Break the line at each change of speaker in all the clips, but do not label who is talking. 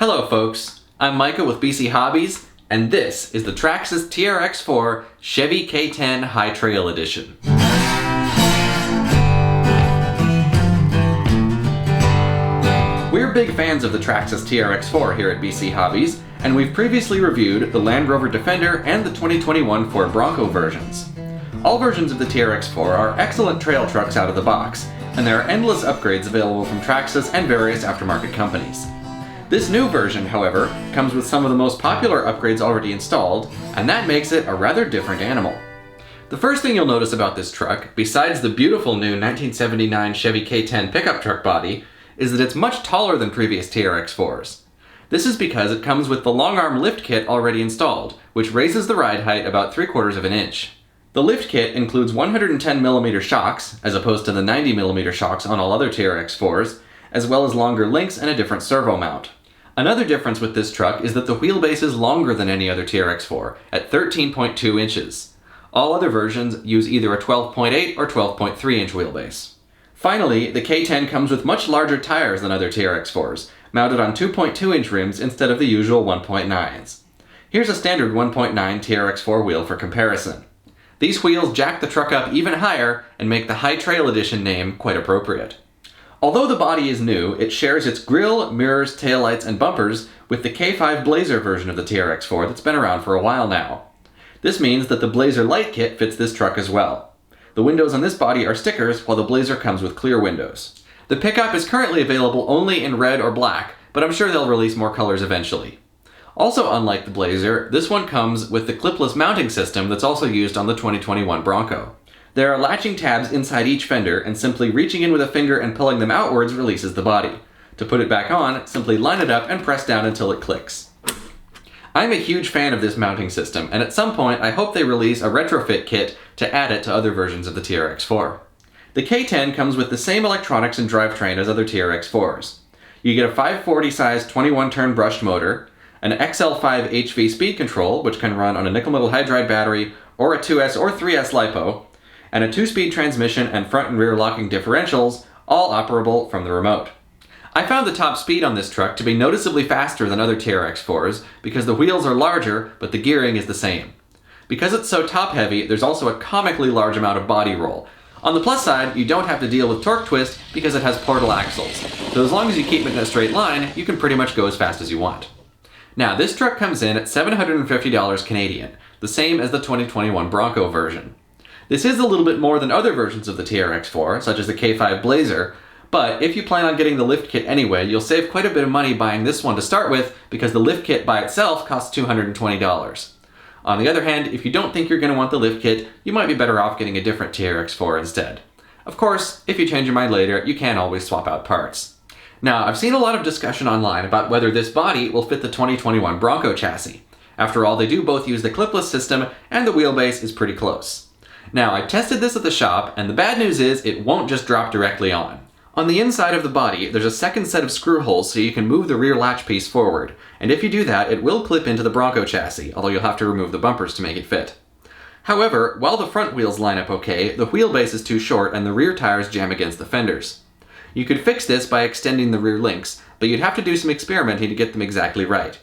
Hello folks, I'm Micah with BC Hobbies, and this is the Traxxas TRX-4 Chevy K10 High Trail Edition. We're big fans of the Traxxas TRX-4 here at BC Hobbies, and we've previously reviewed the Land Rover Defender and the 2021 Ford Bronco versions. All versions of the TRX-4 are excellent trail trucks out of the box, and there are endless upgrades available from Traxxas and various aftermarket companies. This new version, however, comes with some of the most popular upgrades already installed, and that makes it a rather different animal. The first thing you'll notice about this truck, besides the beautiful new 1979 Chevy K10 pickup truck body, is that it's much taller than previous TRX-4s. This is because it comes with the long arm lift kit already installed, which raises the ride height about 3/4 of an inch. The lift kit includes 110mm shocks, as opposed to the 90mm shocks on all other TRX-4s, as well as longer links and a different servo mount. Another difference with this truck is that the wheelbase is longer than any other TRX-4, at 13.2 inches. All other versions use either a 12.8 or 12.3 inch wheelbase. Finally, the K10 comes with much larger tires than other TRX-4s, mounted on 2.2 inch rims instead of the usual 1.9s. Here's a standard 1.9 TRX-4 wheel for comparison. These wheels jack the truck up even higher and make the High Trail Edition name quite appropriate. Although the body is new, it shares its grille, mirrors, taillights, and bumpers with the K5 Blazer version of the TRX-4 that's been around for a while now. This means that the Blazer light kit fits this truck as well. The windows on this body are stickers, while the Blazer comes with clear windows. The pickup is currently available only in red or black, but I'm sure they'll release more colors eventually. Also unlike the Blazer, this one comes with the clipless mounting system that's also used on the 2021 Bronco. There are latching tabs inside each fender, and simply reaching in with a finger and pulling them outwards releases the body. To put it back on, simply line it up and press down until it clicks. I'm a huge fan of this mounting system, and at some point I hope they release a retrofit kit to add it to other versions of the TRX-4. The K10 comes with the same electronics and drivetrain as other TRX-4s. You get a 540 size 21-turn brushed motor, an XL5 HV speed control, which can run on a nickel-metal hydride battery or a 2S or 3S LiPo, and a 2-speed transmission and front and rear locking differentials, all operable from the remote. I found the top speed on this truck to be noticeably faster than other TRX-4s because the wheels are larger, but the gearing is the same. Because it's so top-heavy, there's also a comically large amount of body roll. On the plus side, you don't have to deal with torque twist because it has portal axles, so as long as you keep it in a straight line, you can pretty much go as fast as you want. Now, this truck comes in at $750 Canadian, the same as the 2021 Bronco version. This is a little bit more than other versions of the TRX-4, such as the K5 Blazer, but if you plan on getting the lift kit anyway, you'll save quite a bit of money buying this one to start with because the lift kit by itself costs $220. On the other hand, if you don't think you're going to want the lift kit, you might be better off getting a different TRX-4 instead. Of course, if you change your mind later, you can always swap out parts. Now, I've seen a lot of discussion online about whether this body will fit the 2021 Bronco chassis. After all, they do both use the clipless system, and the wheelbase is pretty close. Now, I tested this at the shop, and the bad news is it won't just drop directly on. On the inside of the body, there's a second set of screw holes so you can move the rear latch piece forward, and if you do that, it will clip into the Bronco chassis, although you'll have to remove the bumpers to make it fit. However, while the front wheels line up okay, the wheelbase is too short and the rear tires jam against the fenders. You could fix this by extending the rear links, but you'd have to do some experimenting to get them exactly right.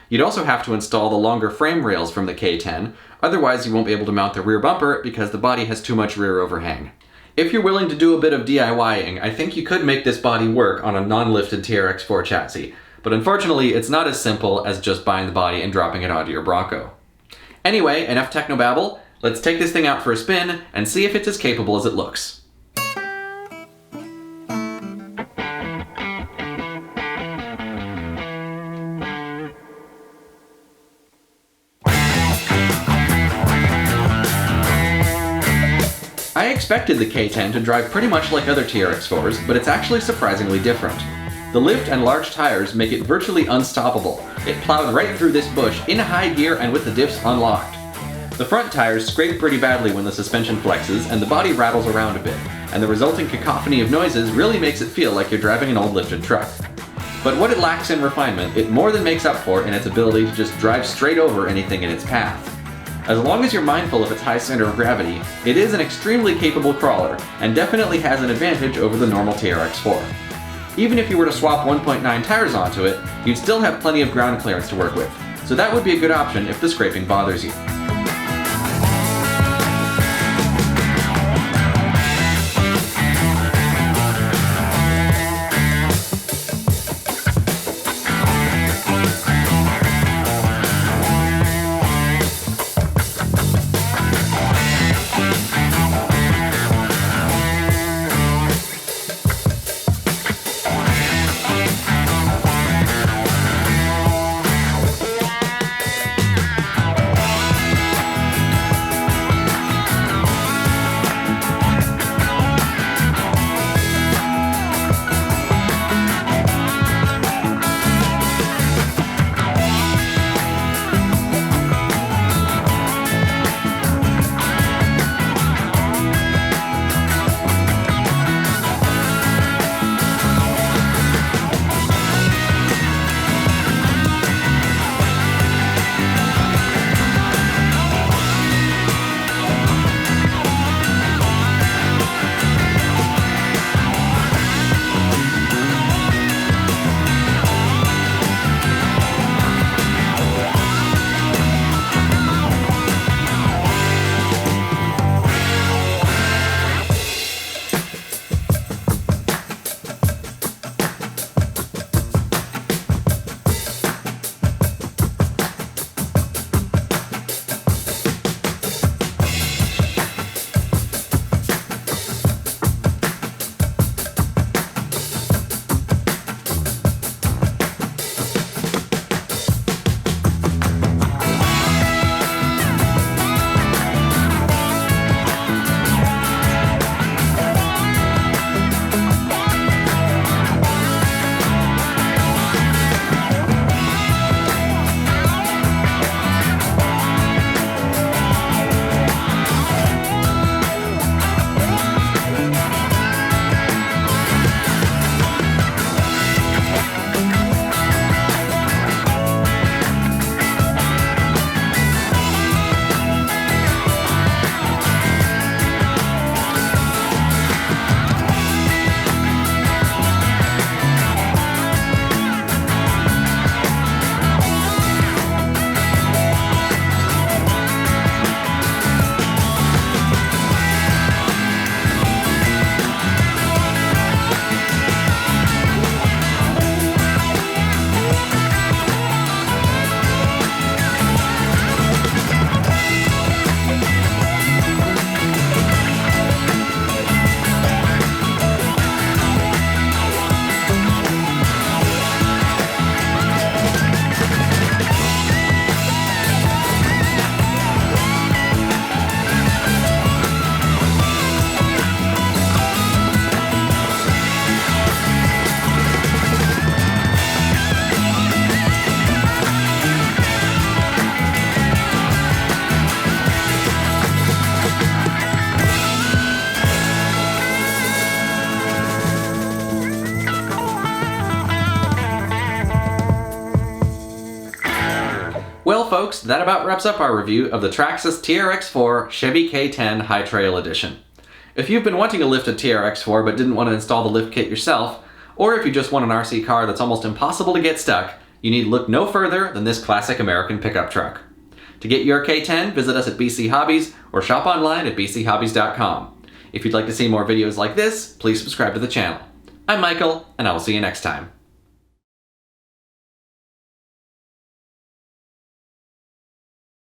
You'd also have to install the longer frame rails from the K10, otherwise you won't be able to mount the rear bumper because the body has too much rear overhang. If you're willing to do a bit of DIYing, I think you could make this body work on a non-lifted TRX-4 chassis, but unfortunately it's not as simple as just buying the body and dropping it onto your Bronco. Anyway, enough technobabble, let's take this thing out for a spin and see if it's as capable as it looks. I expected the K10 to drive pretty much like other TRX-4s, but it's actually surprisingly different. The lift and large tires make it virtually unstoppable. It plowed right through this bush in high gear and with the diffs unlocked. The front tires scrape pretty badly when the suspension flexes and the body rattles around a bit, and the resulting cacophony of noises really makes it feel like you're driving an old lifted truck. But what it lacks in refinement, it more than makes up for in its ability to just drive straight over anything in its path. As long as you're mindful of its high center of gravity, it is an extremely capable crawler, and definitely has an advantage over the normal TRX-4. Even if you were to swap 1.9 tires onto it, you'd still have plenty of ground clearance to work with, so that would be a good option if the scraping bothers you.
Well folks, that about wraps up our review of the Traxxas TRX-4 Chevy K10 High Trail Edition. If you've been wanting a lifted TRX-4 but didn't want to install the lift kit yourself, or if you just want an RC car that's almost impossible to get stuck, you need look no further than this classic American pickup truck. To get your K10, visit us at BC Hobbies or shop online at bchobbies.com. If you'd like to see more videos like this, please subscribe to the channel. I'm Michael, and I will see you next time.